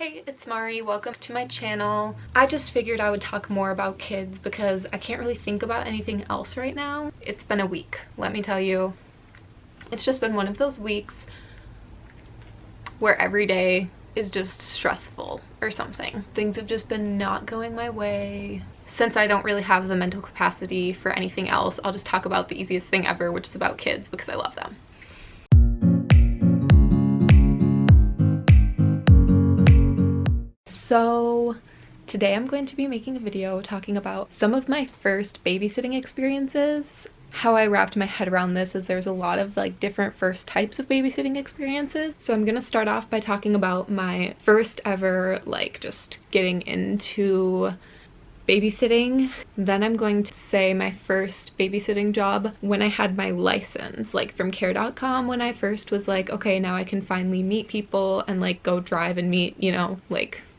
Hey, it's Mari. Welcome to my channel. I just figured I would talk more about kids because I can't really think about anything else right now. It's been a week, let me tell you. It's just been one of those weeks where every day is just stressful or something. Things have just been not going my way. Since I don't really have the mental capacity for anything else, I'll just talk about the easiest thing ever, which is about kids because I love them. So today I'm going to be making a video talking about some of my first babysitting experiences. How I wrapped my head around this is there's a lot of different first types of babysitting experiences. So I'm gonna start off by talking about my first ever just getting into babysitting. Then I'm going to say my first babysitting job when I had my license, from care.com, when I first was okay, now I can finally meet people and go drive and meet,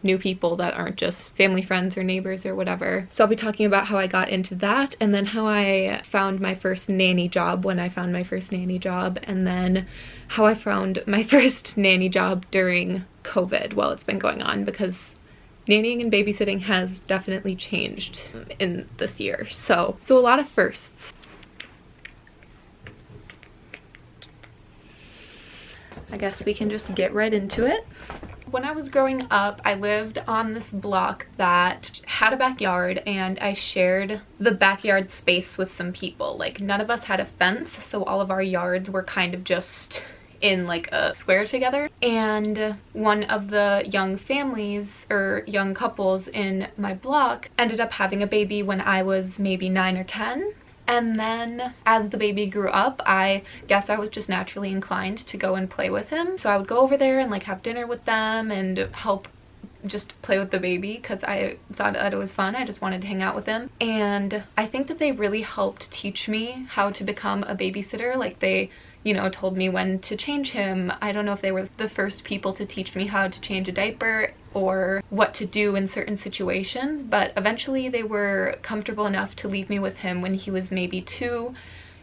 new people that aren't just family friends or neighbors or whatever. So I'll be talking about how I got into that, and then how I found my first nanny job when I found my first nanny job, and then how I found my first nanny job during COVID while it's been going on, because nannying and babysitting has definitely changed in this year. So a lot of firsts. I guess we can just get right into it. When I was growing up, I lived on this block that had a backyard, and I shared the backyard space with some people. None of us had a fence, so all of our yards were kind of just in a square together. And one of the young families or young couples in my block ended up having a baby when I was maybe 9 or 10. And then as the baby grew up, I guess I was just naturally inclined to go and play with him. So I would go over there and have dinner with them and help just play with the baby because I thought that it was fun. I just wanted to hang out with him. And I think that they really helped teach me how to become a babysitter. They told me when to change him. I don't know if they were the first people to teach me how to change a diaper or what to do in certain situations, but eventually they were comfortable enough to leave me with him when he was maybe 2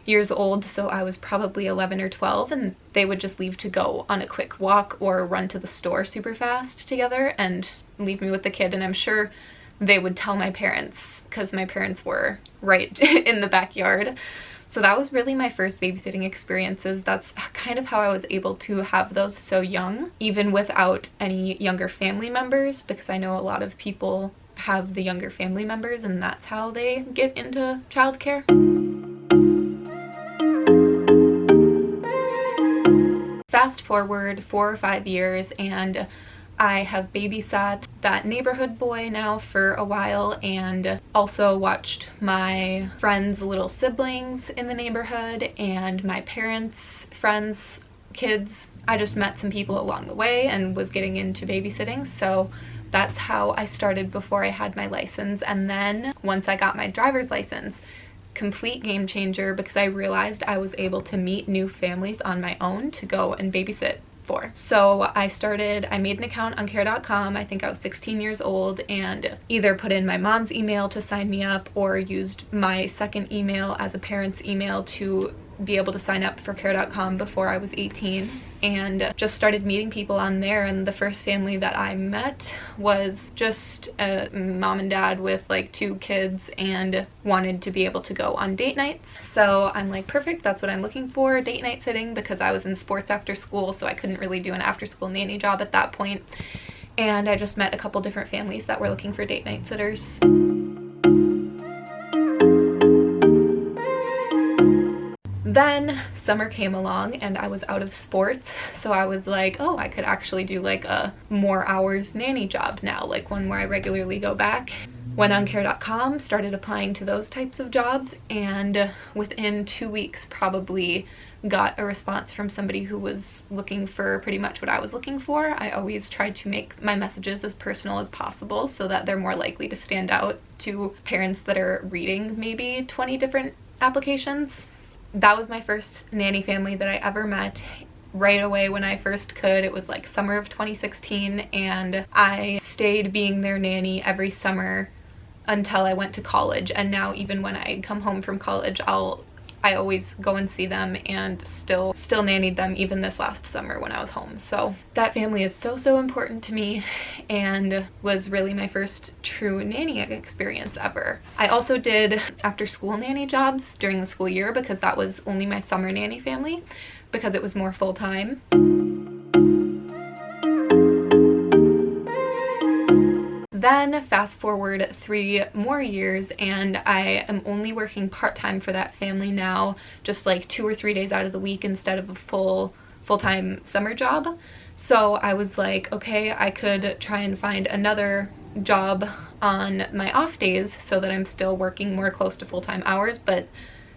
years old, so I was probably 11 or 12, and they would just leave to go on a quick walk or run to the store super fast together and leave me with the kid. And I'm sure they would tell my parents because my parents were right in the backyard. So that was really my first babysitting experiences. That's kind of how I was able to have those so young, even without any younger family members, because I know a lot of people have the younger family members and that's how they get into childcare. Fast forward 4 or 5 years, and I have babysat that neighborhood boy now for a while, and also watched my friends' little siblings in the neighborhood and my parents' friends' kids. I just met some people along the way and was getting into babysitting, so that's how I started before I had my license. And then once I got my driver's license, complete game changer, because I realized I was able to meet new families on my own to go and babysit for. So I made an account on care.com. I think I was 16 years old, and either put in my mom's email to sign me up or used my second email as a parent's email to be able to sign up for care.com before I was 18, and just started meeting people on there. And the first family that I met was just a mom and dad with 2 kids and wanted to be able to go on date nights. So I'm perfect, that's what I'm looking for, date night sitting, because I was in sports after school, so I couldn't really do an after school nanny job at that point. And I just met a couple different families that were looking for date night sitters. Then summer came along and I was out of sports, so I was oh, I could actually do a more hours nanny job now, one where I regularly go back. Went on care.com, started applying to those types of jobs, and within 2 weeks probably got a response from somebody who was looking for pretty much what I was looking for. I always tried to make my messages as personal as possible so that they're more likely to stand out to parents that are reading maybe 20 different applications. That was my first nanny family that I ever met right away when I first could. It was summer of 2016, and I stayed being their nanny every summer until I went to college. And now even when I come home from college, I'll I always go and see them, and still nannied them even this last summer when I was home. So that family is so important to me, and was really my first true nannying experience ever. I also did after school nanny jobs during the school year because that was only my summer nanny family, because it was more full-time. Then fast forward 3 more years, and I am only working part-time for that family now, just like 2 or 3 days out of the week instead of a full-time summer job. So I was like, okay, I could try and find another job on my off days so that I'm still working more close to full-time hours, but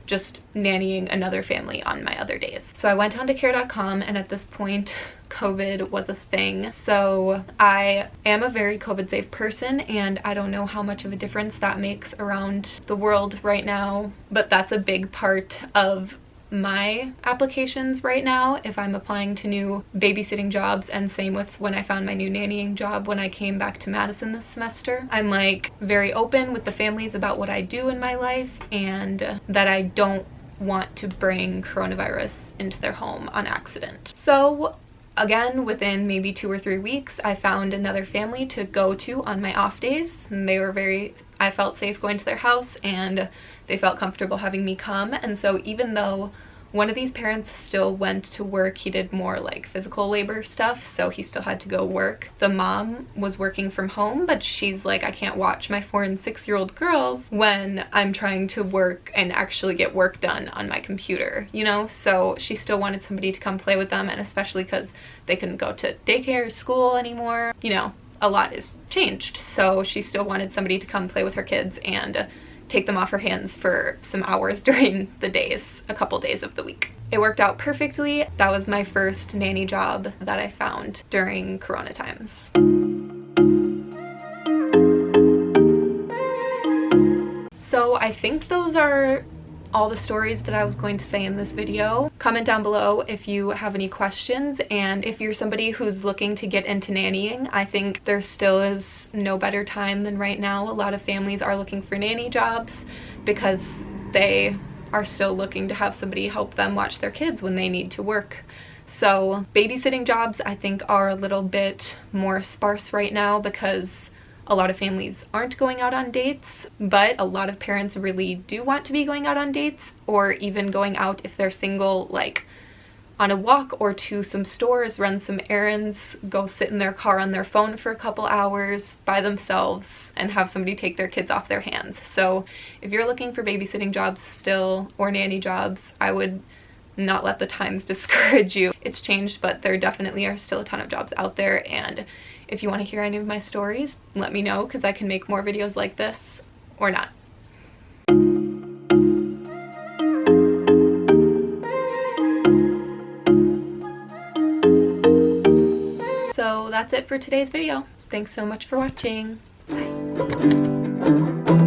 just nannying another family on my other days. So I went on to care.com, and at this point COVID was a thing. So I am a very COVID safe person, and I don't know how much of a difference that makes around the world right now, but that's a big part of my applications right now if I'm applying to new babysitting jobs, and same with when I found my new nannying job when I came back to Madison this semester. I'm like very open with the families about what I do in my life, and that I don't want to bring coronavirus into their home on accident. So again, within maybe 2 or 3 weeks, I found another family to go to on my off days, and I felt safe going to their house, and they felt comfortable having me come. And so even though one of these parents still went to work, he did more like physical labor stuff, so he still had to go work. The mom was working from home, but she's like, I can't watch my 4- and 6-year-old girls when I'm trying to work and actually get work done on my computer, you know? So she still wanted somebody to come play with them, and especially because they couldn't go to daycare or school anymore, you know, a lot has changed. So she still wanted somebody to come play with her kids and take them off her hands for some hours during the days, a couple days of the week. It worked out perfectly. That was my first nanny job that I found during Corona times. So I think those are all the stories that I was going to say in this video. Comment down below if you have any questions, and if you're somebody who's looking to get into nannying, I think there still is no better time than right now. A lot of families are looking for nanny jobs because they are still looking to have somebody help them watch their kids when they need to work. So babysitting jobs I think are a little bit more sparse right now because a lot of families aren't going out on dates, but a lot of parents really do want to be going out on dates, or even going out if they're single, like on a walk or to some stores, run some errands, go sit in their car on their phone for a couple hours by themselves and have somebody take their kids off their hands. So if you're looking for babysitting jobs still, or nanny jobs, I would not let the times discourage you. It's changed, but there definitely are still a ton of jobs out there, and if you want to hear any of my stories, let me know, because I can make more videos like this, or not. So that's it for today's video. Thanks so much for watching. Bye.